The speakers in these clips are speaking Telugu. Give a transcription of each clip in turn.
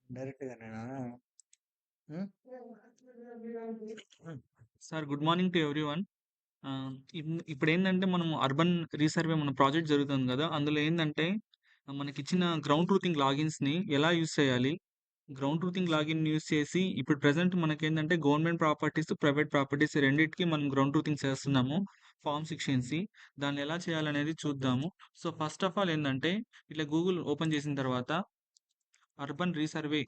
డైరెక్ట్‌గానేనా? Hmm. Sir good morning to everyone. ఇప్పుడేందంటే మనం అర్బన్ రీసర్వే మన ప్రాజెక్ట్ జరుగుతుంది కదా! అందులో ఏందంటే మనకిచ్చిన గ్రౌండ్ ట్రూతింగ్ లాగిన్స్‌ని ఎలా యూజ్ చేయాలి? గ్రౌండ్ ట్రూతింగ్ లాగిన్ యూజ్ చేసి ఇప్పుడు ప్రెజెంట్ మనకేందంటే గవర్నమెంట్ ప్రాపర్టీస్, ప్రైవేట్ ప్రాపర్టీస్ రెండిటికి మనం గ్రౌండ్ ట్రూతింగ్ చేస్తున్నాము. ఫార్మ్ 16సి దాన్ని ఎలా చేయాలనేది చూద్దాము. సో, ఫస్ట్ ఆఫ్ ఆల్ ఏందంటే ఇట్లా గూగుల్ ఓపెన్ చేసిన తర్వాత అర్బన్ రీసర్వే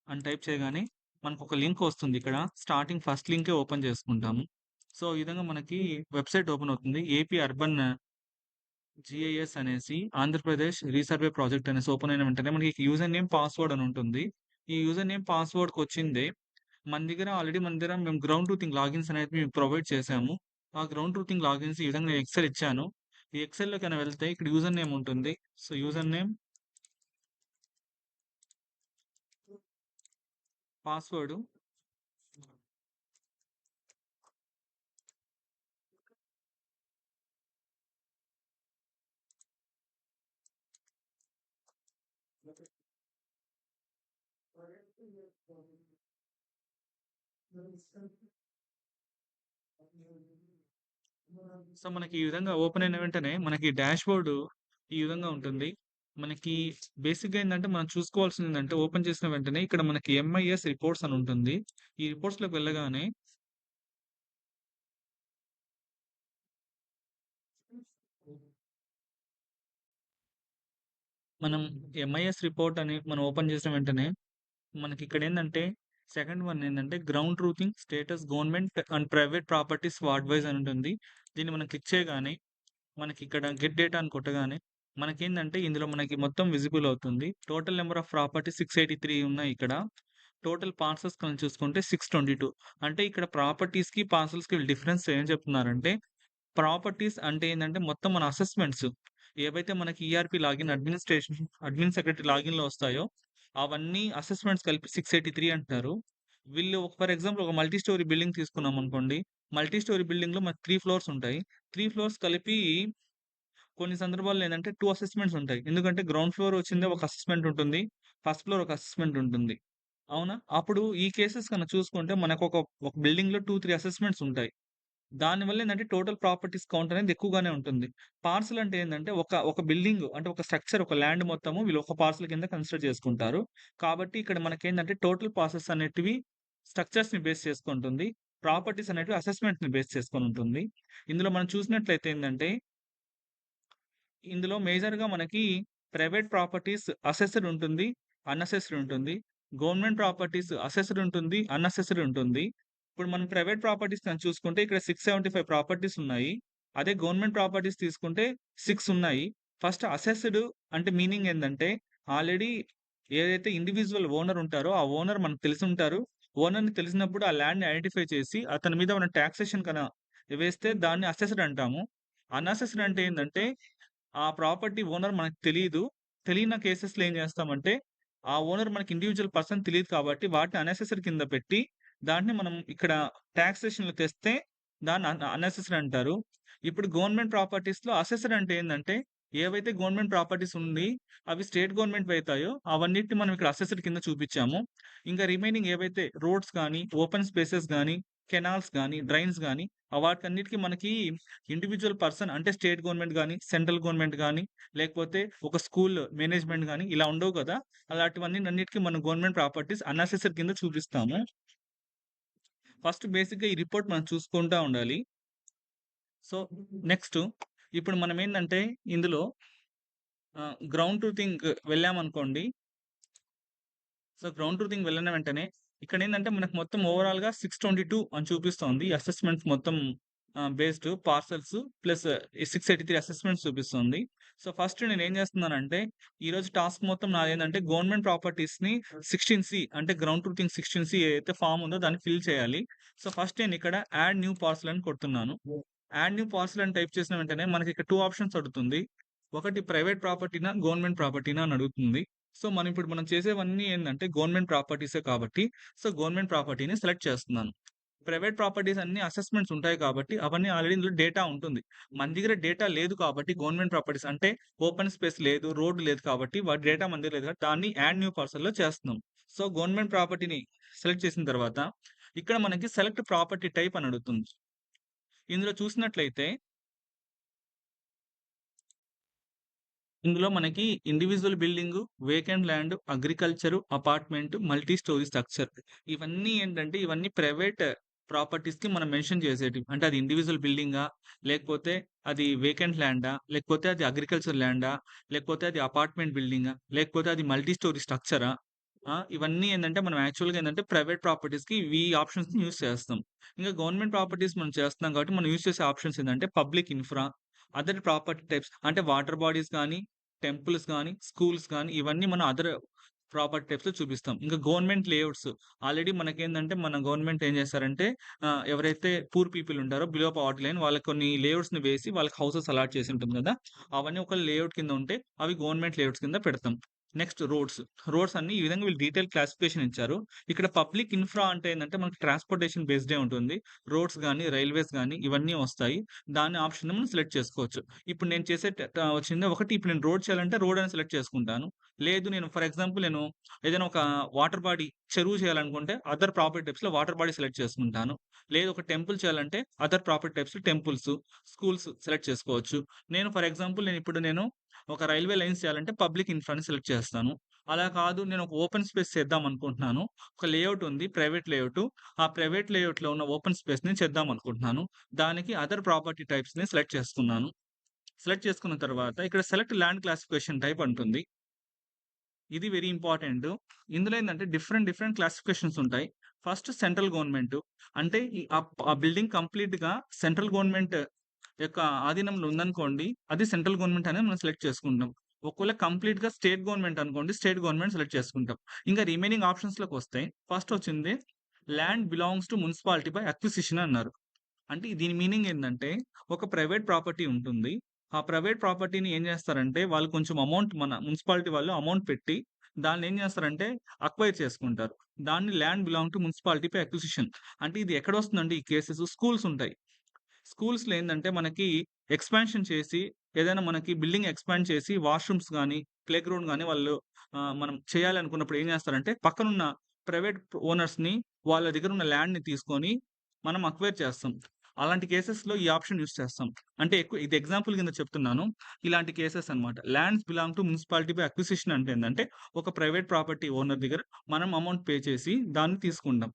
అని టైప్ చేయగానే మనకొక లింక్ వస్తుంది ఇక్కడ. స్టార్టింగ్ ఫస్ట్ లింకే ఓపెన్ చేసుకుంటాము. సో, ఈ విధంగా మనకి వెబ్‌సైట్ ఓపెన్ అవుతుంది. ఏపీ అర్బన్ జీఐఎస్ అనేసి ఆంధ్రప్రదేశ్ రీసర్వే ప్రాజెక్ట్ అనేసి ఓపెన్ అయిన వెంటనే మనకి యూజర్ నేమ్, పాస్వర్డ్ అని ఉంటుంది. ఈ యూజర్ నేమ్, పాస్వర్డ్‌కొచ్చిందే మన దగ్గర మేము గ్రౌండ్ ట్రూతింగ్ లాగిన్స్ అనేది మేము ప్రొవైడ్ చేశాము. ఆ గ్రౌండ్ ట్రూతింగ్ లాగిన్స్ ఈ విధంగా నేను ఎక్సెల్ ఇచ్చాను. ఈ ఎక్సెల్‌లోకైనా వెళ్తే ఇక్కడ యూజర్ నేమ్ ఉంటుంది. So, user name, password so, మనకి ఈ విధంగా ఓపెన్ అయిన వెంటనే మనకి డాష్‌బోర్డ్ ఈ విధంగా ఉంటుంది. మనకి బేసిక్‌గా ఏందంటే మనం చూసుకోవాల్సిందేంటంటే ఓపెన్ చేసిన వెంటనే ఇక్కడ మనకి ఎంఐఎస్ రిపోర్ట్స్ అని ఉంటుంది. ఈ రిపోర్ట్స్‌లోకి వెళ్ళగానే మనం ఎంఐఎస్ రిపోర్ట్ అని మనం ఓపెన్ చేసిన వెంటనే మనకిక్కడేందంటే సెకండ్ వన్ ఏందంటే ground truthing status government and private properties ward wise అని ఉంటుంది. దీన్ని మనం క్లిక్ చేయగానే మనకిక్కడ గెట్ డేటా అని కొట్టగానే మనకేందంటే ఇందులో మనకి మొత్తం విజిబుల్ అవుతుంది. టోటల్ నంబర్ ఆఫ్ ప్రాపర్టీస్ 683 ఉన్నాయి ఇక్కడ. టోటల్ పార్సెల్స్ కనుక చూసుకుంటే 622. అంటే ఇక్కడ ప్రాపర్టీస్‌కి, పార్సెల్స్‌కి డిఫరెన్స్ ఏం చెప్తున్నారంటే ప్రాపర్టీస్ అంటే ఏందంటే మొత్తం మన అసెస్‌మెంట్స్ ఏవైతే మనకి ఈఆర్‌పీ లాగిన్ అడ్మిన్ సెక్రటరీ లాగిన్‌లో వస్తాయో అవన్నీ అసెస్‌మెంట్స్ కలిపి 683 అంటున్నారు. వీళ్ళు ఫర్ ఎగ్జాంపుల్ ఒక మల్టీ స్టోరీ బిల్డింగ్ తీసుకున్నామనుకోండి. మల్టీ స్టోరీ బిల్డింగ్‌లో మనకు 3 ఫ్లోర్స్ ఉంటాయి. 3 ఫ్లోర్స్ కలిపి కొన్ని సందర్భాల్లో ఏందంటే 2 అసెస్‌మెంట్స్ ఉంటాయి. ఎందుకంటే గ్రౌండ్ ఫ్లోర్ వచ్చిందే ఒక అసెస్‌మెంట్ ఉంటుంది. ఫస్ట్ ఫ్లోర్ ఒక అసెస్‌మెంట్ ఉంటుంది. అవునా? అప్పుడు ఈ కేసెస్ కనుక చూసుకుంటే ఒక బిల్డింగ్‌లో 2, 3 అసెస్‌మెంట్స్ ఉంటాయి. దానివల్ల ఏందంటే టోటల్ ప్రాపర్టీస్ కౌంట్ అనేది ఎక్కువగానే ఉంటుంది. పార్సెల్ అంటే ఏందంటే ఒక బిల్డింగ్ అంటే ఒక స్ట్రక్చర్, ఒక ల్యాండ్ మొత్తము వీళ్ళు ఒక పార్సెల్ కింద కన్సిడర్ చేసుకుంటారు. కాబట్టి ఇక్కడ మనకేందంటే టోటల్ ప్రాసెస్ అనేటివి స్ట్రక్చర్స్‌ని బేస్ చేసుకుంటుంది. ప్రాపర్టీస్ అనేటివి అసెస్‌మెంట్‌ని బేస్ చేసుకొని ఉంటుంది. ఇందులో మనం చూసినట్లయితే ఏందంటే ఇందులో మేజర్‌గా మనకి ప్రైవేట్ ప్రాపర్టీస్ అసెస్డ్ ఉంటుంది. అన్‌అసెస్డ్ ఉంటుంది. గవర్నమెంట్ ప్రాపర్టీస్ అసెస్డ్ ఉంటుంది. అన్‌అసెస్డ్ ఉంటుంది. ఇప్పుడు మనం ప్రైవేట్ ప్రాపర్టీస్ కనుక చూసుకుంటే ఇక్కడ 675 ప్రాపర్టీస్ ఉన్నాయి. అదే గవర్నమెంట్ ప్రాపర్టీస్ తీసుకుంటే 6 ఉన్నాయి. ఫస్ట్ అసెస్డ్ అంటే మీనింగ్ ఏందంటే ఆల్రెడీ ఏదైతే ఇండివిడ్యువల్ ఓనర్ ఉంటారో ఆ ఓనర్ మనకు తెలిసుంటారు. ఓనర్‌ని తెలిసినప్పుడు ఆ ల్యాండ్‌ని ఐడెంటిఫై చేసి అతని మీద మనం టాక్సేషన్ వేస్తే దాన్ని అసెస్డ్ అంటాము. అన్‌అసెస్డ్ అంటే ఏందంటే ఆ ప్రాపర్టీ ఓనర్ మనకు తెలీదు. తెలియని కేసెస్‌లో ఏం చేస్తామంటే, ఆ ఓనర్ మనకి ఇండివిడ్యువల్ పర్సన్ తెలీదు కాబట్టి వాటిని అన్‌నెసెసరీ కింద పెట్టి, దాన్ని మనం ఇక్కడ టాక్సేషన్‌లో తెస్తే దాన్ని అన్‌నెసెసరీ అంటారు. ఇప్పుడు గవర్నమెంట్ ప్రాపర్టీస్‌లో అసెసరీ అంటే ఏందంటే, ఏవైతే గవర్నమెంట్ ప్రాపర్టీస్ ఉండి, అవి స్టేట్ గవర్నమెంట్‌వి అయితాయో అవన్నిటిని మనం ఇక్కడ అసెసరీ కింద చూపిచ్చాము. ఇంకా రిమైనింగ్ ఏవైతే రోడ్స్ గానీ, ఓపెన్ స్పేసెస్ గానీ, కెనాల్స్ గానీ, డ్రైన్స్ గానీ వాటన్నిటికి మనకి ఇండివిడ్యువల్ పర్సన్ అంటే స్టేట్ గవర్నమెంట్ గాని, సెంట్రల్ గవర్నమెంట్ గాని, లేకపోతే ఒక స్కూల్ మేనేజ్‌మెంట్ గాని ఇలా ఉండవు కదా! అలాంటివన్నిటికి మనం గవర్నమెంట్ ప్రాపర్టీస్ అన్‌అసెసరీ కింద చూపిస్తాము. ఫస్ట్ బేసిక్‌గా ఈ రిపోర్ట్ మనం చూసుకుంటా ఉండాలి. సో, నెక్స్ట్ ఇప్పుడు మనమేందంటే ఇందులో గ్రౌండ్ ట్రూతింగ్ వెళ్ళామనుకోండి. సో, గ్రౌండ్ ట్రూతింగ్ వెళ్ళిన వెంటనే ఇక్కడేందంటే మనకు మొత్తం ఓవరాల్‌గా 622 అని చూపిస్తోంది. అసెస్‌మెంట్స్ మొత్తం బేస్డ్ పార్సెల్స్ ప్లస్ ఈ 683 అసెస్‌మెంట్స్ చూపిస్తుంది. సో, ఫస్ట్ నేనేం చేస్తున్నానంటే ఈరోజు టాస్క్ మొత్తం నాదేందంటే గవర్నమెంట్ ప్రాపర్టీస్‌ని 16సి అంటే గ్రౌండ్ ట్రూతింగ్ 16సి ఏదైతే ఫార్మ్ ఉందో దాన్ని ఫిల్ చేయాలి. సో, ఫస్ట్ నేనిక్కడ యాడ్ న్యూ పార్సెల్ అని కొడుతున్నాను. యాడ్ న్యూ పార్సెల్ అని టైప్ చేసిన వెంటనే మనకిక్కడ 2 ఆప్షన్స్ అడుగుతుంది. ఒకటి ప్రైవేట్ ప్రాపర్టీనా? గవర్నమెంట్ ప్రాపర్టీనా? అని అడుగుతుంది. సో, మనం చేసేవన్నీ ఏందంటే గవర్నమెంట్ ప్రాపర్టీసే కాబట్టి, సో, గవర్నమెంట్ ప్రాపర్టీని సెలెక్ట్ చేస్తున్నాను. ప్రైవేట్ ప్రాపర్టీస్ అన్ని అసెస్మెంట్స్ ఉంటాయి కాబట్టి అవన్నీ ఆల్రెడీ ఇందులో డేటా ఉంటుంది. మన దగ్గర డేటా లేదు కాబట్టి గవర్నమెంట్ ప్రాపర్టీస్ అంటే ఓపెన్ స్పేస్ లేదు, రోడ్ లేదు కాబట్టి వాటి డేటా మన దగ్గర లేదు కాబట్టి దాన్ని యాడ్ న్యూ పార్సెల్‌లో చేస్తున్నాం. సో, గవర్నమెంట్ ప్రాపర్టీని సెలెక్ట్ చేసిన తర్వాత ఇక్కడ మనకి సెలెక్ట్ ప్రాపర్టీ టైప్ అని అడుగుతుంది. ఇందులో చూసినట్లయితే ఇందులో మనకి individual building, vacant land, agriculture, apartment, multi story structure ఇవన్నీ ఏంటంటే ఇవన్నీ ప్రైవేట్ ప్రాపర్టీస్‌కి మనం మెన్షన్ చేసేటివి. అంటే అది ఇండివిడ్యువల్ బిల్డింగా? లేకపోతే అది వేకెంట్ ల్యాండా? లేకపోతే అది అగ్రికల్చర్ ల్యాండా? లేకపోతే అది అపార్ట్‌మెంట్ బిల్డింగా? లేకపోతే అది మల్టీ స్టోరీ స్ట్రక్చరా? ఇవన్నీ ఏందంటే మనం యాక్చువల్‌గా ఏందంటే ప్రైవేట్ ప్రాపర్టీస్‌కి ఈ ఆప్షన్స్‌ని యూజ్ చేస్తాం. ఇంకా గవర్నమెంట్ ప్రాపర్టీస్ మనం చేస్తున్నాం కాబట్టి మనం యూజ్ చేసే ఆప్షన్స్ ఏందంటే public infra, other property types అంటే వాటర్ బాడీస్ గానీ, టెంపుల్స్ గానీ, స్కూల్స్ గానీ ఇవన్నీ మనం అదర్ ప్రాపర్టీ టైప్స్‌లో చూపిస్తాం. ఇంకా గవర్నమెంట్ లేఅవుట్స్ ఆల్రెడీ మనకేందంటే మన గవర్నమెంట్ ఏం చేశారంటే ఎవరైతే పూర్ పీపుల్ ఉంటారో బిలో పావర్టీ లైన్ వాళ్ళకి కొన్ని లేఅవుట్స్‌ని వేసి వాళ్ళకి హౌసెస్ అలాట్ చేసి ఉంటుంది గదా! అవన్నీ ఒక లేఅవుట్ కింద ఉంటే అవి గవర్నమెంట్ లేఅవుట్స్ కింద పెడతాం. Next roads. రోడ్స్ అన్ని ఈ విధంగా వీళ్ళు డీటెయిల్ క్లాసిఫికేషన్ ఇచ్చారు. ఇక్కడ పబ్లిక్ ఇన్‌ఫ్రా అంటే ఏందంటే మనకి ట్రాన్స్‌పోర్టేషన్ బేస్డే ఉంటుంది. రోడ్స్ గానీ, రైల్వేస్ గానీ ఇవన్నీ వస్తాయి. దాని ఆప్షన్‌ని మనం సెలెక్ట్ చేసుకోవచ్చు. ఇప్పుడు నేను చేసే వచ్చింది ఒకటి ఇప్పుడు నేను రోడ్ చేయాలంటే రోడ్ అని సెలెక్ట్ చేసుకుంటాను. లేదు నేను ఫర్ ఎగ్జాంపుల్ నేను ఏదైనా ఒక వాటర్ బాడీ చెరువు చేయాలనుకుంటే అదర్ ప్రాపర్టీ టైప్స్‌లో వాటర్ బాడీ సెలెక్ట్ చేసుకుంటాను. లేదు ఒక టెంపుల్ చేయాలంటే అదర్ ప్రాపర్టీ టైప్స్‌లో టెంపుల్స్, స్కూల్స్ సెలెక్ట్ చేసుకోవచ్చు. నేను ఫర్ ఎగ్జాంపుల్ నేను ఒక రైల్వే లైన్స్ చేయాలంటే పబ్లిక్ ఇన్‌ఫ్రాని సెలెక్ట్ చేస్తాను. అలా కాదు నేను ఒక ఓపెన్ స్పేస్ చేద్దాం అనుకుంటున్నాను. ఒక లేఅవుట్ ఉంది ప్రైవేట్ లేఅవుటు. ఆ ప్రైవేట్ లేఅవుట్‌లో ఉన్న ఓపెన్ స్పేస్‌ని చేద్దాం అనుకుంటున్నాను. దానికి అదర్ ప్రాపర్టీ టైప్స్‌ని సెలెక్ట్ చేసుకున్నాను. సెలెక్ట్ చేసుకున్న తర్వాత ఇక్కడ సెలెక్ట్ ల్యాండ్ క్లాసిఫికేషన్ టైప్ అంటుంది. ఇది వెరీ ఇంపార్టెంట్. ఇందులో ఏందంటే డిఫరెంట్ క్లాసిఫికేషన్స్ ఉంటాయి. ఫస్ట్ సెంట్రల్ గవర్నమెంట్ అంటే ఆ బిల్డింగ్ కంప్లీట్‌గా సెంట్రల్ గవర్నమెంట్ యొక్క ఆధీనంలో ఉందనుకోండి, అది సెంట్రల్ గవర్నమెంట్ అనేది మనం సెలెక్ట్ చేసుకుంటాం. ఒకవేళ కంప్లీట్‌గా స్టేట్ గవర్నమెంట్ అనుకోండి, స్టేట్ గవర్నమెంట్ సెలెక్ట్ చేసుకుంటాం. ఇంకా రిమైనింగ్ ఆప్షన్స్‌లోకొస్తే ఫస్ట్ వచ్చింది land belongs to municipality by acquisition అన్నారు. అంటే దీని మీనింగ్ ఏందంటే, ఒక ప్రైవేట్ ప్రాపర్టీ ఉంటుంది. ఆ ప్రైవేట్ ప్రాపర్టీని ఏం చేస్తారంటే, వాళ్ళు కొంచెం అమౌంట్ మన మున్సిపాలిటీ వాళ్ళు అమౌంట్ పెట్టి, దాన్నేం చేస్తారంటే అక్వైర్ చేసుకుంటారు. దాన్ని land belong to municipality by acquisition. అంటే ఇది ఎక్కడొస్తుందంటే ఈ కేసెస్ స్కూల్స్ ఉంటాయి. స్కూల్స్‌లో ఏందంటే మనకి ఎక్స్‌పాన్షన్ చేసి, ఏదైనా మనకి బిల్డింగ్ ఎక్స్‌పాండ్ చేసి వాష్‌రూమ్స్ గాని, ప్లే గ్రౌండ్ గాని వాళ్ళు మనం చేయాలనుకున్నప్పుడు ఏం చేస్తారంటే, పక్కనున్న ప్రైవేట్ ఓనర్స్‌ని వాళ్ళ దగ్గరున్న ల్యాండ్‌ని తీసుకొని మనం అక్వైర్ చేస్తాం. అలాంటి కేసెస్‌లో ఈ ఆప్షన్ యూజ్ చేస్తాం. అంటే ఎక్కువ ఇది ఎగ్జాంపుల్ కింద చెప్తున్నాను. ఇలాంటి కేసెస్ అన్నమాట. Lands belong to municipality by acquisition అంటే ఏందంటే, ఒక ప్రైవేట్ ప్రాపర్టీ ఓనర్ దగ్గర మనం అమౌంట్ పే చేసి దాన్ని తీసుకుంటాం.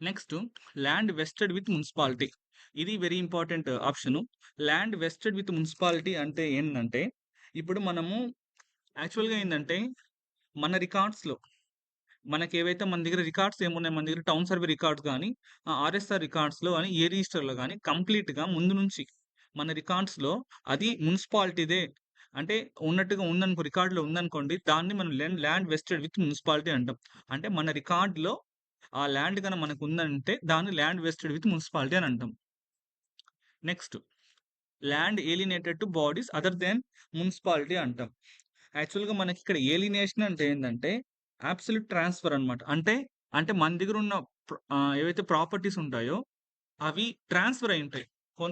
Next land vested with municipality. ఇది very important option. Land vested with municipality అంటే ఏందంటే, ఇప్పుడు మనము యాక్చువల్‌గా ఏందంటే, మన రికార్డ్స్‌లో మనకేవైతే మన దగ్గర రికార్డ్స్ ఏమున్నాయి, మన దగ్గర టౌన్ సర్వే రికార్డ్స్ గాని, ఆర్ఎస్ఆర్ రికార్డ్స్‌లో గాని, ఏ రిజిస్టర్‌లో గాని కంప్లీట్‌గా ముందు నుంచి మన రికార్డ్స్‌లో అది మున్సిపాలిటీదే అంటే ఉన్నట్టుగా ఉందనుకో రికార్డ్‌లో ఉందనుకోండి, దాన్ని మనం ల్యాండ్ వెస్టెడ్ విత్ మున్సిపాలిటీ అంటాం. అంటే మన రికార్డ్‌లో ఆ ల్యాండ్ గన మనకుందంటే దాన్ని ల్యాండ్ వెస్టెడ్ విత్ మున్సిపాలిటీ అని అంటాం. Next land alienated to bodies other than municipality అంటాం. యాక్చువల్‌గా మనకిక్కడ ఏలినేషన్ అంటే ఏందంటే, అబ్సల్యూట్ ట్రాన్స్‌ఫర్ అన్నమాట. అంటే మన దగ్గరున్న ఏవైతే ప్రాపర్టీస్ ఉంటాయో, అవి ట్రాన్స్‌ఫర్ అయ్యుంటాయి.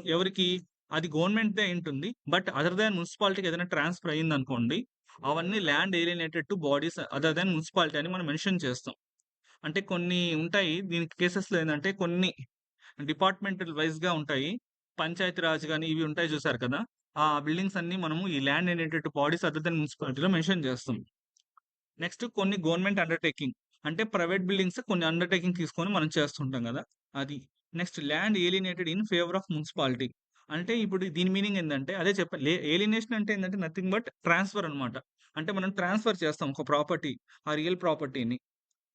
ఎవరికి? అది గవర్నమెంట్‌దే అయ్యుంటుంది. బట్ అదర్ దాన్ మున్సిపాలిటీకి ఏదైనా ట్రాన్స్‌ఫర్ అయిందనుకోండి, అవన్నీ land alienated to bodies other than municipality అని మనం మెన్షన్ చేస్తాం. అంటే కొన్ని ఉంటాయి. దీనికి కేసెస్‌లో ఏందంటే కొన్ని డిపార్ట్‌మెంటల్ వైస్‌గా ఉంటాయి. పంచాయతీ రాజ్ గాని ఇవి ఉంటాయి చూసారు కదా! ఆ బిల్డింగ్స్ అన్నీ మనము ఈ ల్యాండ్ ఏనేటెడ్ బాడీస్ అదర్ దెన్ మున్సిపాలిటీలో మెన్షన్ చేస్తాం. నెక్స్ట్ కొన్ని గవర్నమెంట్ అండర్‌టేకింగ్. అంటే ప్రైవేట్ బిల్డింగ్స్ కొన్ని అండర్‌టేకింగ్ తీసుకొని మనం చేస్తుంటాం గదా! అది. Next land alienated in favour of municipality. అంటే ఇప్పుడు దీని మీనింగ్ ఏందంటే అదే చెప్పా. ఏలినేషన్ అంటే ఏందంటే నథింగ్ బట్ ట్రాన్స్‌ఫర్ అన్నమాట. అంటే మనం ట్రాన్స్‌ఫర్ చేస్తాం ఒక ప్రాపర్టీ, ఆ రియల్ ప్రాపర్టీని.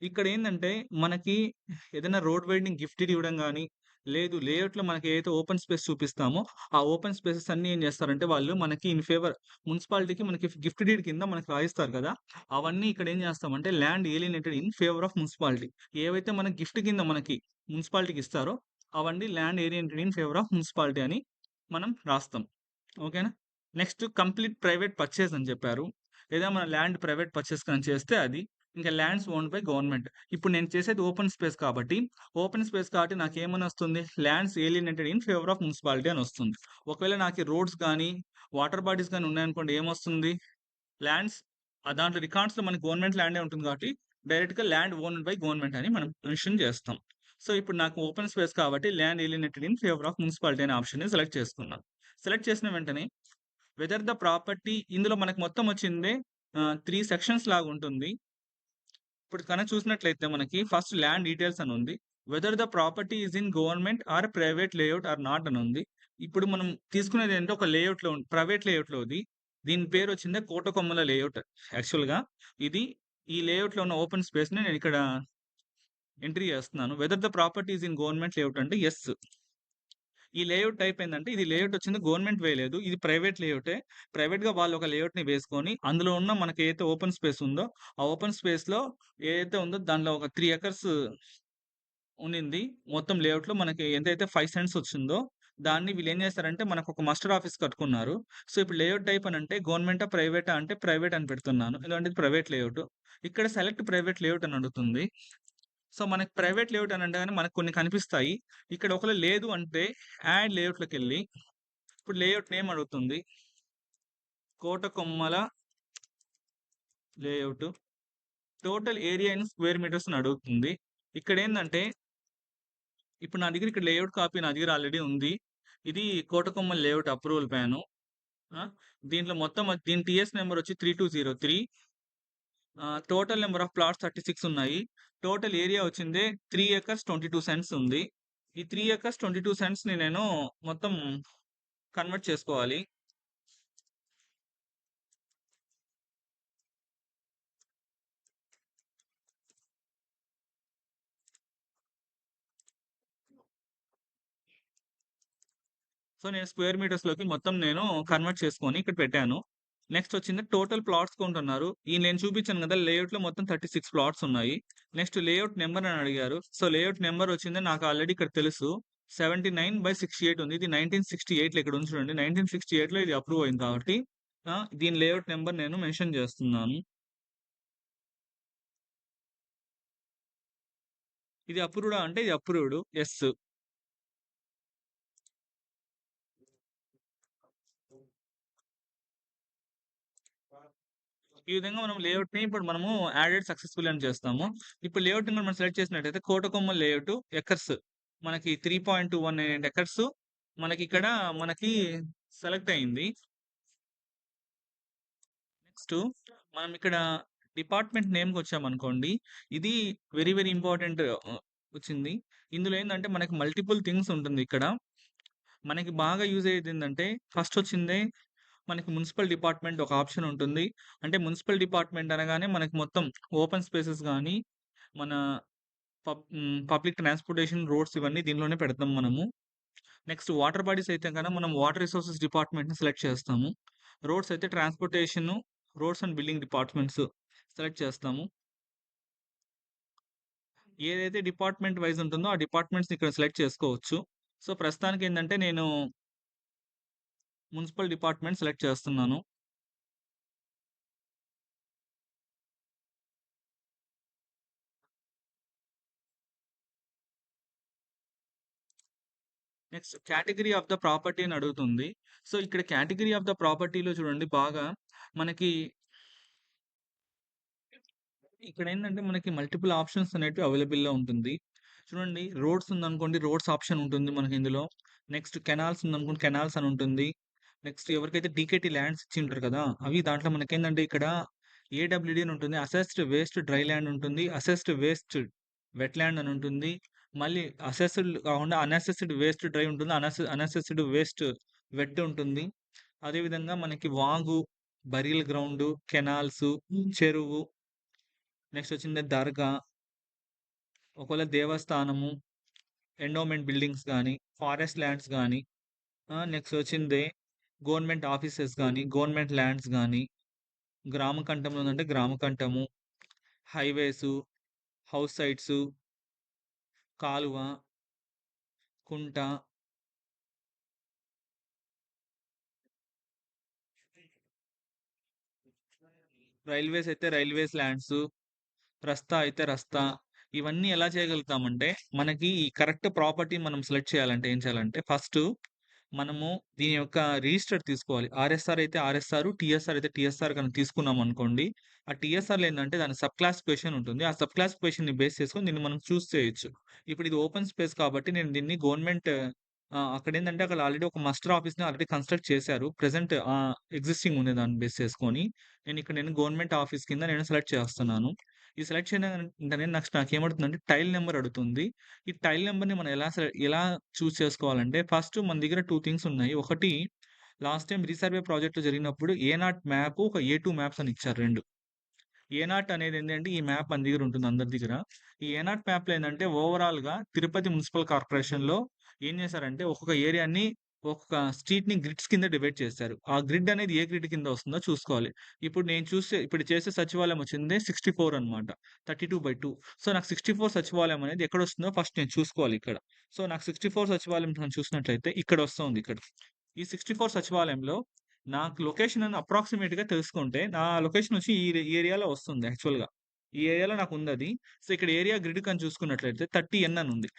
ఇక్కడేందంటే, మనకి ఏదైనా రోడ్ వైడనింగ్ గిఫ్ట్ ఇవ్వడం గాని, లేదు లేఅవుట్‌లో మనకి ఏదైతే ఓపెన్ స్పేస్ చూపిస్తామో, ఆ ఓపెన్ స్పేసెస్ అన్నీ ఏం చేస్తారంటే వాళ్ళు మనకి ఇన్ ఫేవర్ మున్సిపాలిటీకి మనకి గిఫ్ట్ డీడ్ కింద మనకి రాయిస్తారు కదా! అవన్నీ ఇక్కడ ఏం చేస్తామంటే land alienated in favour of municipality. ఏవైతే మనకి గిఫ్ట్ కింద మనకి మున్సిపాలిటీకి ఇస్తారో, అవన్నీ land alienated in favour of municipality అని మనం రాస్తాం. ఓకేనా? నెక్స్ట్ కంప్లీట్ ప్రైవేట్ పర్చేజ్ అని చెప్పారు. లేదా మన ల్యాండ్ ప్రైవేట్ పర్చేజ్ గాని చేస్తే అది. ఇంకా ల్యాండ్స్ ఓన్డ్ బై గవర్నమెంట్. ఇప్పుడు నేను చేసేది ఓపెన్ స్పేస్ కాబట్టి నాకేమని వస్తుంది? Lands alienated in favour of municipality అని వస్తుంది. ఒకవేళ నాకు ఈ రోడ్స్ గానీ, వాటర్ బాడీస్ గానీ ఉన్నాయనుకోండి ఏమొస్తుంది? ల్యాండ్స్ దాంట్లో రికార్డ్స్‌లో మనకి గవర్నమెంట్ ల్యాండే ఉంటుంది కాబట్టి డైరెక్ట్‌గా ల్యాండ్ ఓన్డ్ బై గవర్నమెంట్ అని మనం మెన్షన్ చేస్తాం. సో, ఇప్పుడు నాకు ఓపెన్ స్పేస్ కాబట్టి land alienated in favour of municipality అనే ఆప్షన్‌ని సెలెక్ట్ చేసుకున్నాను. సెలెక్ట్ చేసిన వెంటనే వెదర్ ద ప్రాపర్టీ ఇందులో మనకు మొత్తం వచ్చిందే 3 సెక్షన్స్ లాగుంటుంది. ఇప్పుడు కనుక చూసినట్లయితే మనకి ఫస్ట్ ల్యాండ్ డీటెయిల్స్ అని ఉంది. Whether the property is in government or private layout or not అని ఉంది. ఇప్పుడు మనం తీసుకునేది ఏంటంటే ఒక లేఅవుట్‌లో ప్రైవేట్ లేఅవుట్‌లోది. దీని పేరు వచ్చిందే కోటకొమ్మల లేఅవుట్. యాక్చువల్‌గా ఇది ఈ లేఅవుట్‌లో ఉన్న ఓపెన్ స్పేస్‌ని నేను ఇక్కడ ఎంట్రీ చేస్తున్నాను. Weather the property is in government layout అంటే యెస్. ఈ లేఅవుట్ టైప్ ఏందంటే ఇది లేఅవుట్ వచ్చింది గవర్నమెంట్ వేయలేదు. ఇది ప్రైవేట్ లేఅవుటే. ప్రైవేట్‌గా వాళ్ళు ఒక లేఅవుట్‌ని వేసుకొని అందులో ఉన్న మనకి ఏదైతే ఓపెన్ స్పేస్ ఉందో, ఆ ఓపెన్ స్పేస్‌లో ఏదైతే ఉందో దాంట్లో ఒక 3 ఎకర్స్ ఉండింది. మొత్తం లేఅవుట్‌లో మనకి ఎంతైతే 5 సెంట్స్ వచ్చిందో దాన్ని వీళ్ళేం చేస్తారంటే మనకొక మస్టర్ ఆఫీస్ కట్టుకున్నారు. సో, ఇప్పుడు లేఅవుట్ టైప్ అనంటే గవర్నమెంటా? ప్రైవేటా? అంటే ప్రైవేట్ అని పెడుతున్నాను. ఎందుకంటే ఇది ప్రైవేట్ లేఅవుట్. ఇక్కడ సెలెక్ట్ ప్రైవేట్ లేఅవుట్ అని అడుగుతుంది. సో, మనకి ప్రైవేట్ లేఅవుట్ అని అనగానే మనకు కొన్ని కనిపిస్తాయి. ఇక్కడ ఒకవేళ లేదు అంటే యాడ్ లేఅవుట్‌లోకెళ్ళి ఇప్పుడు లేఅవుట్ నేమ్ అడుగుతుంది. Kotakommala layout. Total area in square metres అని అడుగుతుంది. ఇక్కడేందంటే ఇప్పుడు నా దగ్గర ఇక్కడ లేఅవుట్ కాపీ నా దగ్గర ఆల్రెడీ ఉంది. ఇది కోటకొమ్మల లేఅవుట్ అప్రూవల్ ప్లాను. ఆ! దీంట్లో మొత్తం దీని టీఎస్ నెంబర్ వచ్చి 3203. టోటల్ నెంబర్ ఆఫ్ ప్లాట్స్ 36 ఉన్నాయి. టోటల్ ఏరియా వచ్చిందే 3 ఎకర్స్ 22 సెంట్స్ ఉంది. ఈ 3 ఎకర్స్ 22 సెంట్స్‌ని నేను మొత్తం కన్వర్ట్ చేసుకోవాలి. సో, నేను స్క్వేర్ మీటర్స్‌లోకి మొత్తం నేను కన్వర్ట్ చేసుకొని ఇక్కడ పెట్టాను. నెక్స్ట్ వచ్చింది టోటల్ ప్లాట్స్ కౌంట్ అన్నారు. ఈ నేను చూపించాను కదా! లేఅవుట్‌లో మొత్తం 36 ప్లాట్స్ ఉన్నాయి. నెక్స్ట్ లేఅవుట్ నంబర్ అని అడిగారు. సో, లేఅవుట్ నంబర్ వచ్చింది నాకు ఆల్రెడీ ఇక్కడ తెలుసు. 79/68 ఉంది. ఇది 1968లో ఇక్కడ ఉంది చూడండి. 1968లో ఇది అప్రూవ్ అయింది కాబట్టి దీని లేఅవుట్ నంబర్ నేను మెన్షన్ చేస్తున్నాను. ఇది అప్రూవ్డా అంటే ఇది అప్రూవ్డ్. యెస్. ఈ విధంగా మనం లేఅవుట్‌ని ఇప్పుడు మనము యాడెడ్ సక్సెస్‌ఫుల్లీ అని చేస్తాము. ఇప్పుడు లేఅవుట్‌ని మనం సెలెక్ట్ చేసినట్టయితే కోటకొమ్మల లేఅవుట్ ఎకర్స్ మనకి 3.21 ఎకర్స్ మనకిక్కడ మనకి సెలెక్ట్ అయింది. నెక్స్ట్ మనం ఇక్కడ డిపార్ట్మెంట్ నేమ్‌కొచ్చామనుకోండి. ఇది వెరీ వెరీ ఇంపార్టెంట్ వచ్చింది. ఇందులో ఏందంటే మనకి మల్టిపుల్ థింగ్స్ ఉంటుంది ఇక్కడ. మనకి బాగా యూజ్ అయ్యేదేందంటే ఫస్ట్ వచ్చిందే మనకి మున్సిపల్ డిపార్ట్మెంట్ ఒక ఆప్షన్ ఉంటుంది. అంటే మున్సిపల్ డిపార్ట్మెంట్ అనగానే మనకి మొత్తం ఓపెన్ స్పేసెస్ గానీ, మన పబ్లిక్ ట్రాన్స్‌పోర్టేషన్, రోడ్స్ ఇవన్నీ దీనిలోనే పెడతాం మనము. నెక్స్ట్ వాటర్ బాడీస్ అయితే గన మనం వాటర్ రిసోర్సెస్ డిపార్ట్మెంట్‌ని సెలెక్ట్ చేస్తాము. రోడ్స్ అయితే transportation, roads and building departments select చేస్తాము. ఏదైతే డిపార్ట్మెంట్ వైస్ ఉంటుందో ఆ డిపార్ట్మెంట్స్‌ని ఇక్కడ సెలెక్ట్ చేసుకోవచ్చు. సో, ప్రస్తుతానికేందంటే నేను మున్సిపల్ డిపార్ట్మెంట్ సెలెక్ట్ చేస్తున్నాను. Next category of the property అని అడుగుతుంది. సో, ఇక్కడ కేటగరీ ఆఫ్ ద ప్రాపర్టీలో చూడండి బాగా మనకి ఇక్కడేంటంటే మనకి మల్టిపుల్ ఆప్షన్స్ అనేటివి అవైలబుల్‌లో ఉంటుంది. చూడండి రోడ్స్ ఉందనుకోండి రోడ్స్ ఆప్షన్ ఉంటుంది మనకిందులో. నెక్స్ట్ కెనాల్స్ ఉందనుకోండి కెనాల్స్ అని ఉంటుంది. నెక్స్ట్ ఎవరికైతే డీకేటీ ల్యాండ్స్ ఇచ్చింటారు కదా! అవి దాంట్లో మనకేందంటే ఇక్కడ ఏడబ్ల్యూడీ అని ఉంటుంది. అసెస్డ్ వేస్ట్ డ్రై ల్యాండ్ ఉంటుంది. అసెస్డ్ వేస్ట్ వెట్ ల్యాండ్ అని ఉంటుంది. మళ్ళీ అసెస్డ్ కాకుండా అనసెస్డ్ వేస్ట్ డ్రై ఉంటుంది. అనసెస్డ్ వేస్ట్ వెట్ ఉంటుంది. అదే విధంగా మనకి వాగు, బరియల్ గ్రౌండు, కెనాల్సు, చెరువు నెక్స్ట్ వచ్చింది దర్గా, ఒకవేళ దేవస్థానము, ఎండోమెంట్ బిల్డింగ్స్ గానీ, ఫారెస్ట్ ల్యాండ్స్ గానీ, నెక్స్ట్ వచ్చింది గవర్నమెంట్ ఆఫీసెస్ గానీ, గవర్నమెంట్ ల్యాండ్స్ గానీ, గ్రామ కంఠంలో ఉందంటే గ్రామ కంఠము, హైవేసు, హౌస్ సైట్సు, కాలువ, కుంట, రైల్వేస్ అయితే రైల్వేస్ ల్యాండ్సు, రస్తా అయితే రస్తా. ఇవన్నీ ఎలా చేయగలుగుతామంటే, మనకి ఈ కరెక్ట్ ప్రాపర్టీ మనం సెలెక్ట్ చేయాలంటే ఏం చేయాలంటే, ఫస్టు మనము దీని యొక్క రిజిస్టర్ తీసుకోవాలి. ఆర్ఎస్ఆర్ అయితే ఆర్ఎస్ఆర్, టీఎస్ఆర్ అయితే టీఎస్ఆర్ గనుక తీసుకున్నామనుకోండి, ఆ టీఎస్ఆర్‌లో ఏందంటే దాని సబ్ క్లాసిఫికేషన్ ఉంటుంది. ఆ సబ్ క్లాసిఫికేషన్‌ని బేస్ చేసుకొని దీన్ని మనం చూజ్ చేయొచ్చు. ఇప్పుడు ఇది ఓపెన్ స్పేస్ కాబట్టి నేను దీన్ని గవర్నమెంట్ అక్కడేందంటే అక్కడ ఆల్రెడీ ఒక మస్టర్ ఆఫీస్‌ని ఆల్రెడీ కన్‌స్ట్రక్ట్ చేశారు. ప్రెజెంట్ ఎగ్జిస్టింగ్ ఉంది దాన్ని బేస్ చేసుకొని. నేను గవర్నమెంట్ ఆఫీస్ కింద నేను సెలెక్ట్ చేస్తున్నాను. ఈ సెలెక్ట్ చేయడం వెంటనే నెక్స్ట్ నాకేమడుగుతుందంటే టైల్ నంబర్ అడుగుతుంది. ఈ టైల్ నంబర్‌ని మనం ఎలా చూజ్ చేసుకోవాలంటే ఫస్ట్ మన దగ్గర 2 థింగ్స్ ఉన్నాయి. ఒకటి లాస్ట్ టైమ్ రీసర్వే ప్రాజెక్ట్‌లో జరిగినప్పుడు ఏ-నాట్ మ్యాప్, ఒక ఏ-2 మ్యాప్స్ అని ఇచ్చారు 2. ఏ-నాట్ అనేది ఏంటంటే ఈ మ్యాప్ మన దగ్గర ఉంటుంది అందరి దగ్గర. ఈ ఏ-నాట్ మ్యాప్‌లో ఏందంటే ఓవరాల్‌గా తిరుపతి మున్సిపల్ కార్పొరేషన్‌లో ఏం చేశారంటే ఒక్కొక్క ఏరియాని ఒక్కొక్క స్ట్రీట్‌ని గ్రిడ్స్ కింద డివైడ్ చేశారు. ఆ గ్రిడ్ అనేది ఏ గ్రిడ్ కింద వస్తుందో చూసుకోవాలి. ఇప్పుడు చేసే సచివాలయం వచ్చింది 64 అన్నమాట. 32/2. సో, నాకు 64 సచివాలయం అనేది ఎక్కడొస్తుందో ఫస్ట్ నేను చూసుకోవాలి ఇక్కడ. సో, నాకు 64 సచివాలయం నేను చూసినట్లయితే ఇక్కడ వస్తుంది ఇక్కడ. ఈ 64 సచివాలయంలో నాకు లొకేషన్ అని అప్రాక్సిమేట్‌గా తెలుసుకుంటే, నా లొకేషన్ వచ్చి ఈ ఏరియాలో వస్తుంది యాక్చువల్‌గా. ఈ ఏరియాలో నాకుందది. సో, ఇక్కడ ఏరియా గ్రిడ్ కని చూసుకున్నట్లయితే 30N అని ఉంది.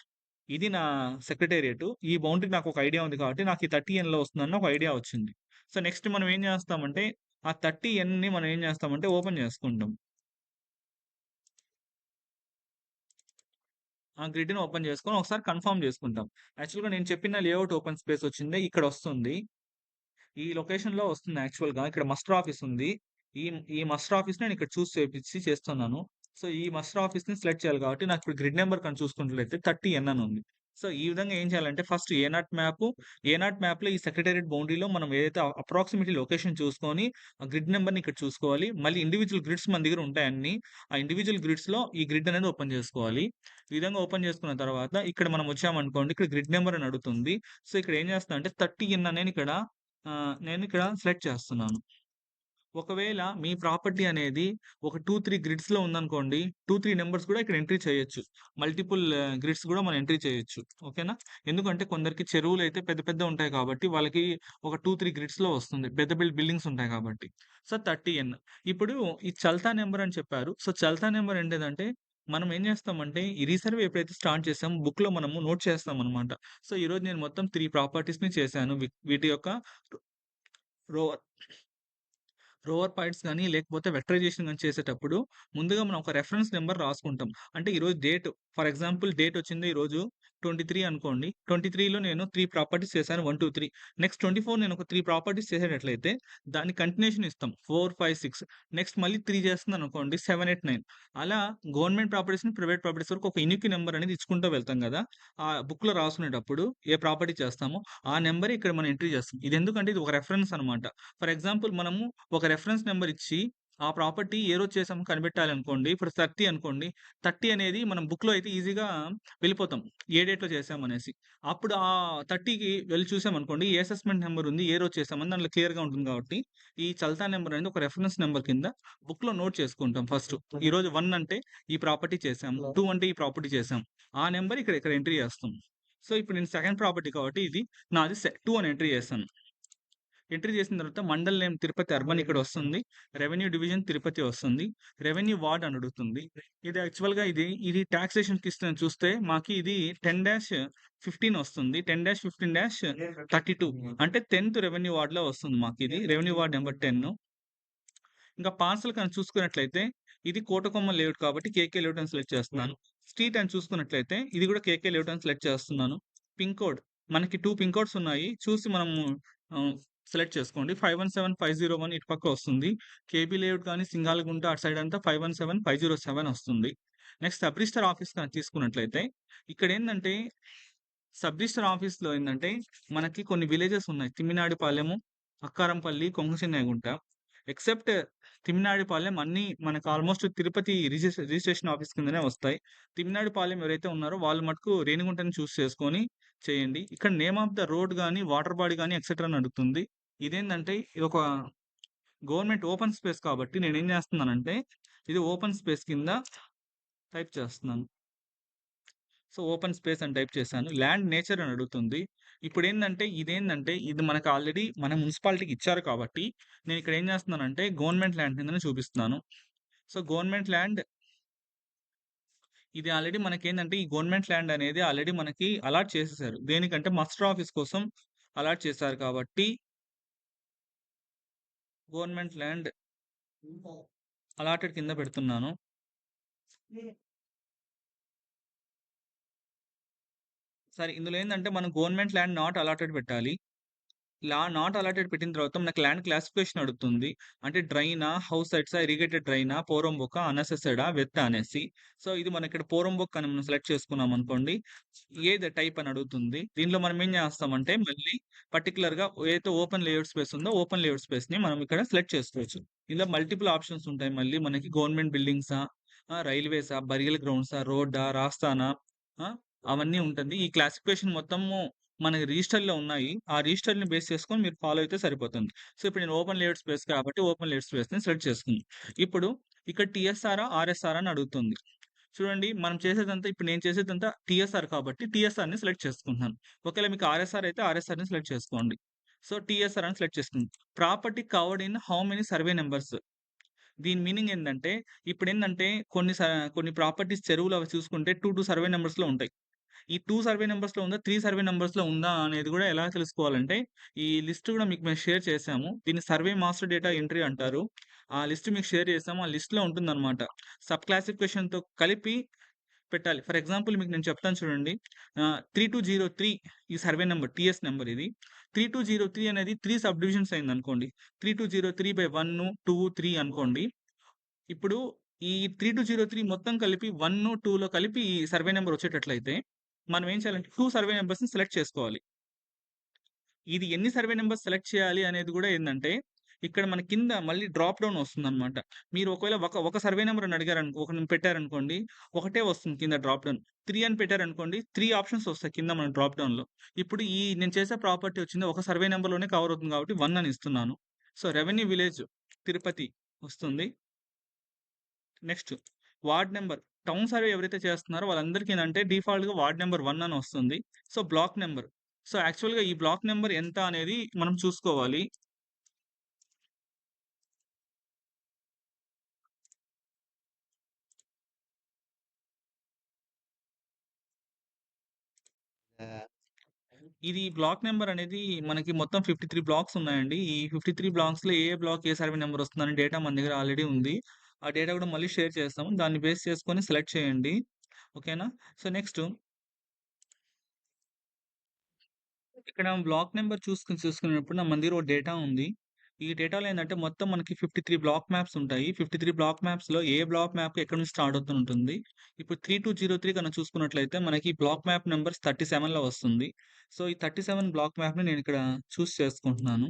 ఇది నా సెక్రటేరియట్. ఈ బౌండరీ నాకొక ఐడియా ఉంది కాబట్టి, నాకు ఈ 30Nలో వస్తుందని ఒక ఐడియా వచ్చింది. సో, నెక్స్ట్ మనం ఏం చేస్తామంటే, ఆ 30Nని మనం ఏం చేస్తామంటే ఓపెన్ చేసుకుంటాం. ఆ గ్రిడ్‌ని ఓపెన్ చేసుకొని ఒకసారి కన్ఫర్మ్ చేసుకుంటాం. యాక్చువల్‌గా నేను చెప్పిన లేఅవుట్ ఓపెన్ స్పేస్ వచ్చిందే ఇక్కడొస్తుంది. ఈ లొకేషన్‌లో వస్తుంది యాక్చువల్‌గా. ఇక్కడ మస్టర్ ఆఫీస్ ఉంది. ఈ ఈ మస్టర్ ఆఫీస్‌ని నేను ఇక్కడ చేపిచ్చి చేస్తున్నాను. సో, ఈ మస్టర్ ఆఫీస్‌ని సెలెక్ట్ చేయాలి కాబట్టి నాకు ఇప్పుడు గ్రిడ్ నంబర్ కానీ చూసుకున్నట్లయితే 30N అని ఉంది. సో, ఈ విధంగా ఏం చేయాలంటే ఫస్ట్ ఏ-నాట్ మ్యాప్‌లో ఈ సెక్రటేరియట్ బౌండరీలో మనం ఏదైతే అప్రాక్సిమేట్‌లీ లొకేషన్ చూసుకొని, ఆ గ్రిడ్ నంబర్‌ని ఇక్కడ చూసుకోవాలి. మళ్ళీ ఇండివిడ్యువల్ గ్రిడ్స్ మన దగ్గర ఉంటాయి అన్నీ. ఆ ఇండివిడ్యువల్ గ్రిడ్స్‌లో ఈ గ్రిడ్ అనేది ఓపెన్ చేసుకోవాలి. ఈ విధంగా ఓపెన్ చేసుకున్న తర్వాత ఇక్కడ మనం వచ్చామనుకోండి, ఇక్కడ గ్రిడ్ నంబర్ అని అడుగుతుంది. సో, ఇక్కడ ఏం చేస్తున్నా అంటే 30N అనేది ఇక్కడ నేనిక్కడ సెలెక్ట్ చేస్తున్నాను. ఒకవేళ మీ ప్రాపర్టీ అనేది ఒక 2, 3 గ్రిడ్స్‌లో ఉందనుకోండి. 2, 3 నంబర్స్ కూడా ఇక్కడ ఎంట్రీ చేయొచ్చు. మల్టిపుల్ గ్రిడ్స్ కూడా మనం ఎంట్రీ చేయొచ్చు. ఓకేనా? ఎందుకంటే కొందరికి చెరువులైతే పెద్ద పెద్దవుంటాయి కాబట్టి వాళ్ళకి ఒక 2, 3 గ్రిడ్స్‌లో వస్తుంది. పెద్ద బిల్డింగ్స్ ఉంటాయి కాబట్టి. So, 30N. ఇప్పుడు ఈ చల్తా నంబర్ అని చెప్పారు. సో, చల్తా నంబర్ ఏంటిదంటే మనం ఏం చేస్తామంటే ఈ రీసర్వే ఎప్పుడైతే స్టార్ట్ చేసామో బుక్‌లో మనము నోట్ చేస్తామనమాట. సో, ఈరోజు నేను మొత్తం 3 ప్రాపర్టీస్‌ని చేశాను. వీటి యొక్క రో రోవర్ పాయింట్స్ గాని, లేకపోతే వెక్టరైజేషన్ గాని చేసేటప్పుడు ముందుగా మనం ఒక రిఫరెన్స్ నంబర్ రాసుకుంటాం. అంటే ఈరోజు డేట్ ఫర్ ఎగ్జాంపుల్ డేట్ వచ్చింది ఈరోజు 23 అనుకోండి. 23లో నేను 3 ప్రాపర్టీస్ చేశాను. 1, 2, 3. నెక్స్ట్ 24 నేను ఒక 3 ప్రాపర్టీస్ చేసేటట్లయితే దాని కంటిన్యూషన్ ఇస్తాం. 4, 5, 6. నెక్స్ట్ మళ్ళీ 3 చేస్తున్నాననుకోండి 7, 8, 9. అలా గవర్నమెంట్ ప్రాపర్టీస్‌ని, ప్రైవేట్ ప్రాపర్టీస్ వరకు ఒక యూనిక్ నంబర్ అనేది ఇచ్చుకుంటూ వెళ్తాం గదా! ఆ బుక్‌లో రాసుకునేటప్పుడు ఏ ప్రాపర్టీ చేస్తామో ఆ నంబరే ఇక్కడ మనం ఎంట్రీ చేస్తాం. ఇదెందుకంటే ఇది ఒక రిఫరెన్స్ అనమాట. ఫర్ ఎగ్జాంపుల్ మనము ఒక రిఫరెన్స్ నంబర్ ఇచ్చి, ఆ ప్రాపర్టీ ఏ రోజు చేసామో కనిపెట్టాలనుకోండి. ఇప్పుడు 30 అనుకోండి. 30 అనేది మనం బుక్‌లో అయితే ఈజీగా వెళ్ళిపోతాం. ఏ డేట్‌లో చేసామనేసి. అప్పుడు ఆ 30కి వెళ్లి చూసామనుకోండి. ఏ అసెస్మెంట్ నంబర్ ఉంది, ఏ రోజు చేసామని దాంట్లో క్లియర్‌గా ఉంటుంది కాబట్టి, ఈ చల్తా నంబర్ అనేది ఒక రిఫరెన్స్ నంబర్ కింద బుక్‌లో నోట్ చేసుకుంటాం ఫస్టు. ఈరోజు 1 అంటే ఈ ప్రాపర్టీ చేసాము. 2 అంటే ఈ ప్రాపర్టీ చేసాం. ఆ నంబర్ ఇక్కడ ఎంట్రీ చేస్తాం. సో, ఇప్పుడు నేను సెకండ్ ప్రాపర్టీ కాబట్టి ఇది నాది 2 అని ఎంట్రీ చేశాను. ఎంట్రీ చేసిన తర్వాత మండల్ నేమ్ తిరుపతి అర్బన్ ఇక్కడొస్తుంది. రెవెన్యూ డివిజన్ తిరుపతి వస్తుంది. రెవెన్యూ వార్డ్ అని అడుగుతుంది. ఇది యాక్చువల్‌గా ఇది టాక్సేషన్‌కి ఇస్తుందని చూస్తే మాకి ఇది 10-15 వస్తుంది. 10-15-32 అంటే 10థ్ రెవెన్యూ వార్డ్‌లో వస్తుంది మాకిది. Revenue ward number 10. ఇంకా పార్సెల్ కనుక చూసుకున్నట్లయితే ఇది కోటకొమ్మ లేఅవుట్ కాబట్టి కేకే లేఅవుట్ అని సెలెక్ట్ చేస్తున్నాను. స్ట్రీట్ అని చూసుకున్నట్లయితే ఇది కూడా కేకే లేఅవుట్ అని సెలెక్ట్ చేస్తున్నాను. పిన్ కోడ్ మనకి 2 పిన్ కోడ్స్ ఉన్నాయి. చూసి మనము ఆహ్, సెలెక్ట్ చేసుకోండి. 517501 ఇటు పక్క వస్తుంది. కేబీ లేఅవుట్ గాని, సింగాలగుంట అటు సైడ్ అంతా 517507 వస్తుంది. నెక్స్ట్ సబ్ రిజిస్టర్ ఆఫీస్ కనుక తీసుకున్నట్లయితే ఇక్కడేందంటే సబ్ రిజిస్టర్ ఆఫీస్‌లో ఏందంటే మనకి కొన్ని విలేజెస్ ఉన్నాయి. తిమ్మినాడిపాలెము, అక్కారంపల్లి, కొంగచెన్నైగుంట. ఎక్సెప్ట్ తిమ్మినాడిపాలెం అన్నీ మనకు ఆల్మోస్ట్ తిరుపతి రిజిస్ట్రేషన్ ఆఫీస్ కిందనే వస్తాయి. తిమ్మినాడిపాలెం ఎవరైతే ఉన్నారో వాళ్ళు మటుకు రేణిగుంటని చూస్ చేసుకొని చేయండి. ఇక్కడ నేమ్ ఆఫ్ ద రోడ్ గాని, వాటర్ బాడీ గాని ఎక్సెట్రా అని అడుగుతుంది. ఇదేందంటే ఇదొక గవర్నమెంట్ ఓపెన్ స్పేస్ కాబట్టి నేనేం చేస్తున్నానంటే ఇది ఓపెన్ స్పేస్ కింద టైప్ చేస్తున్నాను. సో, ఓపెన్ స్పేస్ అని టైప్ చేశాను. ల్యాండ్ నేచర్ అని అడుగుతుంది. ఇదేందంటే ఇది మనకు ఆల్రెడీ మన మున్సిపాలిటీకి ఇచ్చారు కాబట్టి, నేనిక్కడ ఏం చేస్తున్నానంటే గవర్నమెంట్ ల్యాండ్ కిందనే చూపిస్తున్నాను. సో, గవర్నమెంట్ ల్యాండ్ ఇది ఆల్రెడీ మనకేందంటే ఈ గవర్నమెంట్ ల్యాండ్ అనేది ఆల్రెడీ మనకి అలాట్ చేసేసారు. దేనికంటే మస్టర్ ఆఫీస్ కోసం అలాట్ చేశారు కాబట్టి గవర్నమెంట్ ల్యాండ్ అలాటెడ్ కింద పెడుతున్నాను. సరే ఇందులో ఏందంటే మనం గవర్నమెంట్ ల్యాండ్ నాట్ అలాటెడ్ పెట్టాలి. నాట్ అలాటెడ్ పెట్టిన తర్వాత మనకు ల్యాండ్ క్లాసిఫికేషన్ అడుగుతుంది. అంటే డ్రైనా, హౌస్ సైట్సా, ఇరిగేటెడ్ డ్రైనా, పోరంబోకా, అన్అసెస్సెడా, వెట్టా అనేసి. సో, ఇది మనం ఇక్కడ పోరంబోక్ అని మనం సెలెక్ట్ చేసుకున్నామనుకోండి. ఏది టైప్ అని అడుగుతుంది. దీనిలో మనం ఏం చేస్తామంటే మళ్ళీ పర్టిక్యులర్‌గా ఏదైతే ఓపెన్ లేఅవుట్ స్పేస్ ఉందో ఓపెన్ లేఅవుట్ స్పేస్‌ని మనం ఇక్కడ సెలెక్ట్ చేసుకోవచ్చు. ఇందులో మల్టిపుల్ ఆప్షన్స్ ఉంటాయి మళ్ళీ మనకి గవర్నమెంట్ బిల్డింగ్సా, రైల్వేసా, బరియల్ గ్రౌండ్సా, రోడ్డా, రాస్తానా, ఆ! అవన్నీ ఉంటుంది. ఈ క్లాసిఫికేషన్ మొత్తము మనకి రిజిస్టర్‌లో ఉన్నాయి. ఆ రిజిస్టర్‌ని బేస్ చేసుకొని మీరు ఫాలో అయితే సరిపోతుంది. సో, ఇప్పుడు నేను ఓపెన్ లేఅవుట్ స్పేస్ కాబట్టి ఓపెన్ లేఅవుట్ స్పేస్‌ని సెలెక్ట్ చేసుకున్నా. ఇప్పుడు ఇక్కడ టీఎస్ఆరా? ఆర్ఎస్ఆరా? అని అడుగుతుంది. చూడండి మనం చేసేదంతా ఇప్పుడు నేను చేసేదంతా టీఎస్ఆర్ కాబట్టి టీఎస్ఆర్‌ని సెలెక్ట్ చేసుకుంటున్నాను. ఒకవేళ మీకు ఆర్ఎస్ఆర్ అయితే ఆర్ఎస్ఆర్‌ని సెలెక్ట్ చేసుకోండి. సో, టీఎస్ఆర్ అని సెలెక్ట్ చేసుకున్నాను. Property covered in how many survey numbers? దీని మీనింగ్ ఏందంటే ఇప్పుడేందంటే కొన్ని ప్రాపర్టీస్ చెరువులు అవి చూసుకుంటే 2 సర్వే నంబర్స్‌లో ఉంటాయి. ఈ 2 సర్వే నంబర్స్‌లో ఉందా? 3 సర్వే నంబర్స్‌లో ఉందా? అనేది గూడా ఎలా తెలుసుకోవాలంటే, ఈ లిస్ట్ గూడా మీకు మేము షేర్ చేశాము. దీన్ని సర్వే మాస్టర్ డేటా ఎంట్రీ అంటారు. ఆ లిస్ట్ మీకు షేర్ చేసాము. ఆ లిస్ట్‌లో ఉంటుందనమాట. సబ్ క్లాసిఫికేషన్‌తో కలిపి పెట్టాలి. ఫర్ ఎగ్జాంపుల్ మీకు నేను చెప్తాను చూడండి. 3203 ఈ సర్వే నంబర్ టీఎస్ నంబర్ ఇది. 3203 అనేది 3 సబ్ డివిజన్స్ అయిందనుకోండి. 3203/1, 2, 3 అనుకోండి. ఇప్పుడు ఈ 3203 మొత్తం కలిపి 1, 2లో కలిపి ఈ సర్వే నంబర్ వచ్చేటట్లయితే, మనం ఏం చేయాలంటే 2 సర్వే నంబర్స్‌ని సెలెక్ట్ చేసుకోవాలి. ఇది ఎన్ని సర్వే నంబర్స్ సెలెక్ట్ చేయాలి అనేది గూడా ఏందంటే, ఇక్కడ మన కింద మళ్ళీ డ్రాప్ డౌన్ వస్తుందనమాట. మీరు ఒకవేళ ఒక సర్వే నంబర్ అని ఒకటి పెట్టారనుకోండి, ఒకటే వస్తుంది కింద డ్రాప్ డౌన్. 3 అని పెట్టారనుకోండి, 3 ఆప్షన్స్ వస్తాయి కింద మన డ్రాప్ డౌన్‌లో. ఇప్పుడు నేను చేసే ప్రాపర్టీ వచ్చింది ఒక సర్వే నంబర్‌లోనే కవర్ అవుతుంది కాబట్టి 1 అని ఇస్తున్నాను. సో, రెవెన్యూ విలేజ్ తిరుపతి వస్తుంది. Next ward number. Town survey ఎవరైతే చేస్తున్నారో వాళ్ళందరికీ ఏందంటే డిఫాల్ట్‌గా వార్డ్ నంబర్ 1 అని వస్తుంది. So, block number. సో, యాక్చువల్‌గా ఈ బ్లాక్ నంబర్ ఎంత అనేది మనం చూసుకోవాలి. ఆహ్, ఇది బ్లాక్ నంబర్ అనేది మనకి మొత్తం 53 బ్లాక్స్ ఉన్నాయండి. ఈ 53 బ్లాక్స్‌లో ఏ బ్లాక్ ఏ సర్వే నంబర్ వస్తుందనే డేటా మన దగ్గర ఆల్రెడీ ఉంది. ఆ డేటా కూడా మళ్ళీ షేర్ చేస్తాము. దాన్ని బేస్ చేసుకొని సెలెక్ట్ చేయండి. ఓకేనా? సో, నెక్స్ట్ ఇక్కడ బ్లాక్ నంబర్ చూసుకునేటప్పుడు మన దగ్గర ఒక డేటా ఉంది. ఈ డేటాలో ఏందంటే మొత్తం మనకి 53 బ్లాక్ మ్యాప్స్ ఉంటాయి. 53 బ్లాక్ మ్యాప్స్‌లో ఏ బ్లాక్ మ్యాప్ ఎక్కడి నుంచి స్టార్ట్ అవుతూ ఉంటుంది. ఇప్పుడు 3203 కనుక చూసుకున్నట్లయితే మనకి బ్లాక్ మ్యాప్ నంబర్ 37లో వస్తుంది. సో, ఈ 37 బ్లాక్ మ్యాప్‌ని నేను ఇక్కడ చేసుకుంటున్నాను.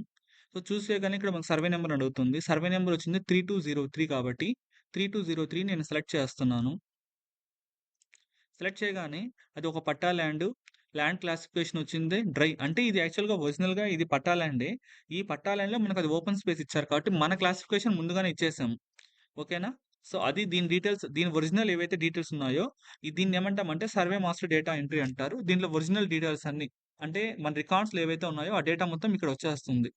సో, చూస్ చేయగానే ఇక్కడ మనకు సర్వే నంబర్ అడుగుతుంది. సర్వే నంబర్ వచ్చింది 3203 కాబట్టి 3203 నేను సెలెక్ట్ చేస్తున్నాను. సెలెక్ట్ చేయగానే అది ఒక పట్టా ల్యాండ్. ల్యాండ్ క్లాసిఫికేషన్ వచ్చింది డ్రై. అంటే ఇది యాక్చువల్‌గా ఒరిజినల్‌గా ఇది పట్టా ల్యాండే. ఈ పట్టా ల్యాండ్‌లో మనకది ఓపెన్ స్పేస్ ఇచ్చారు కాబట్టి మన క్లాసిఫికేషన్ ముందుగానే ఇచ్చేసాము. ఓకేనా? సో, అది దీని డీటెయిల్స్ దీని ఒరిజినల్ ఏవైతే డీటెయిల్స్ ఉన్నాయో దీన్నేమంటామంటే సర్వే మాస్టర్ డేటా ఎంట్రీ అంటారు. దీంట్లో ఒరిజినల్ డీటెయిల్స్ అన్నీ అంటే మన రికార్డ్స్‌లో ఏవైతే ఉన్నాయో ఆ డేటా మొత్తం ఇక్కడ వచ్చేస్తుంది.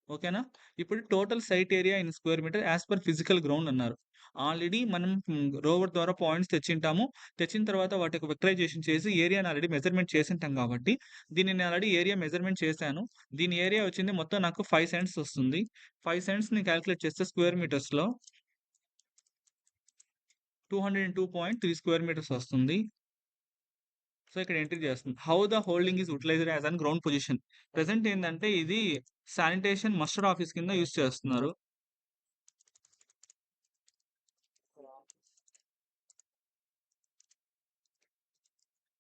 ఓకేనా? ఇప్పుడు total site area in square metre as per physical ground అన్నారు. ఆల్రెడీ మనం రోవర్ ద్వారా పాయింట్స్ తెచ్చింటాము. తెచ్చిన తర్వాత వాటికి వెక్టరైజేషన్ చేసి ఏరియాని ఆల్రెడీ మెజర్‌మెంట్ చేసుంటాం కాబట్టి, దీన్ని నేను ఆల్రెడీ ఏరియా మెజర్‌మెంట్ చేశాను. దీని ఏరియా వచ్చింది మొత్తం నాకు 5 సెంట్స్ వస్తుంది. 5 సెంట్స్‌ని కాలిక్యులేట్ చేస్తే స్క్వేర్ మీటర్స్‌లో 202.3 స్క్వేర్ మీటర్స్ వస్తుంది. సో, ఇక్కడ ఎంట్రీ చేస్తుంది. How the holding is utilised as on ground position. Present ఏందంటే ఇది శానిటేషన్ మస్టర్ ఆఫీస్ కింద యూజ్ చేస్తున్నారు.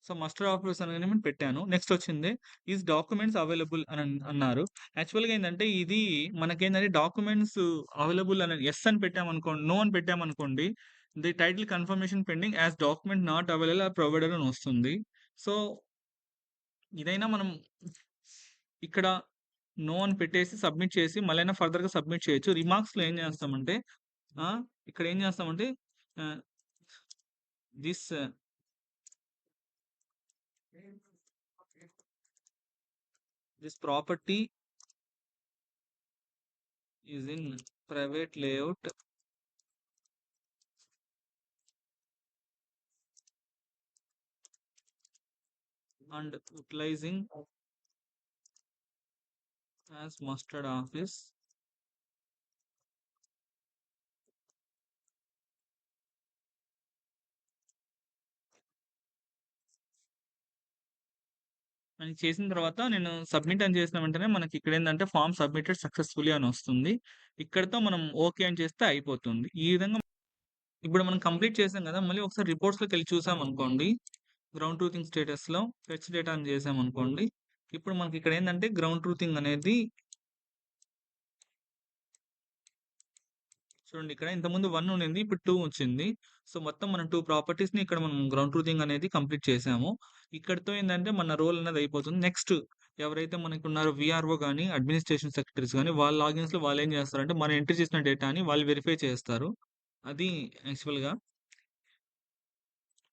సో, మస్టర్ ఆఫీస్ అనగానే నేను పెట్టాను. నెక్స్ట్ వచ్చింది ఈస్ డాక్యుమెంట్స్ అవైలబుల్ అన్నారు. యాక్చువల్‌గా ఏందంటే ఇది మనకేందంటే డాక్యుమెంట్స్ అవైలబుల్ అని యెస్ అని పెట్టామనుకోండి, నో అని పెట్టామనుకోండి, the title confirmation pending as document not available or provided అని వస్తుంది. సో, ఇదైనా మనం ఇక్కడ నో అని పెట్టేసి సబ్మిట్ చేసి మళ్ళైనా ఫర్దర్‌గా సబ్మిట్ చేయొచ్చు. రిమార్క్స్‌లో ఏం చేస్తామంటే ఇక్కడ ఏం చేస్తామంటే ah, this this property is in private layout and utilising as mustard office అని చేసిన తర్వాత నేను సబ్మిట్ అని చేసిన వెంటనే మనకి ఇక్కడ ఏంటంటే ఫామ్ సబ్మిటెడ్ సక్సెస్ఫుల్లీ అని వస్తుంది. ఇక్కడితో మనం ఓకే అని చేస్తే అయిపోతుంది. ఈ విధంగా ఇప్పుడు మనం కంప్లీట్ చేసాం కదా, మళ్ళీ ఒకసారి రిపోర్ట్స్లోకి వెళ్ళి చూసాం అనుకోండి, గ్రౌండ్ ట్రూతింగ్ స్టేటస్లో ఫెచ్ డేటా అని చేసాం అనుకోండి, ఇప్పుడు మనకి ఇక్కడ ఏంటంటే గ్రౌండ్ ట్రూతింగ్ అనేది చూడండి, ఇక్కడ ఇంతకుముందు 1 ఉండింది, ఇప్పుడు 2 వచ్చింది. సో మొత్తం మనం 2 ప్రాపర్టీస్ని ఇక్కడ మనం గ్రౌండ్ ట్రూతింగ్ అనేది కంప్లీట్ చేసాము. ఇక్కడితో ఏంటంటే మన రోల్ అనేది అయిపోతుంది. నెక్స్ట్ ఎవరైతే మనకు ఉన్నారో విఆర్ఓ కానీ అడ్మినిస్ట్రేషన్ సెక్రటరీస్ కానీ వాళ్ళ లాగిన్స్లో వాళ్ళు ఏం చేస్తారంటే మనం ఎంట్రీ చేసిన డేటాని వాళ్ళు వెరిఫై చేస్తారు. అది యాక్చువల్గా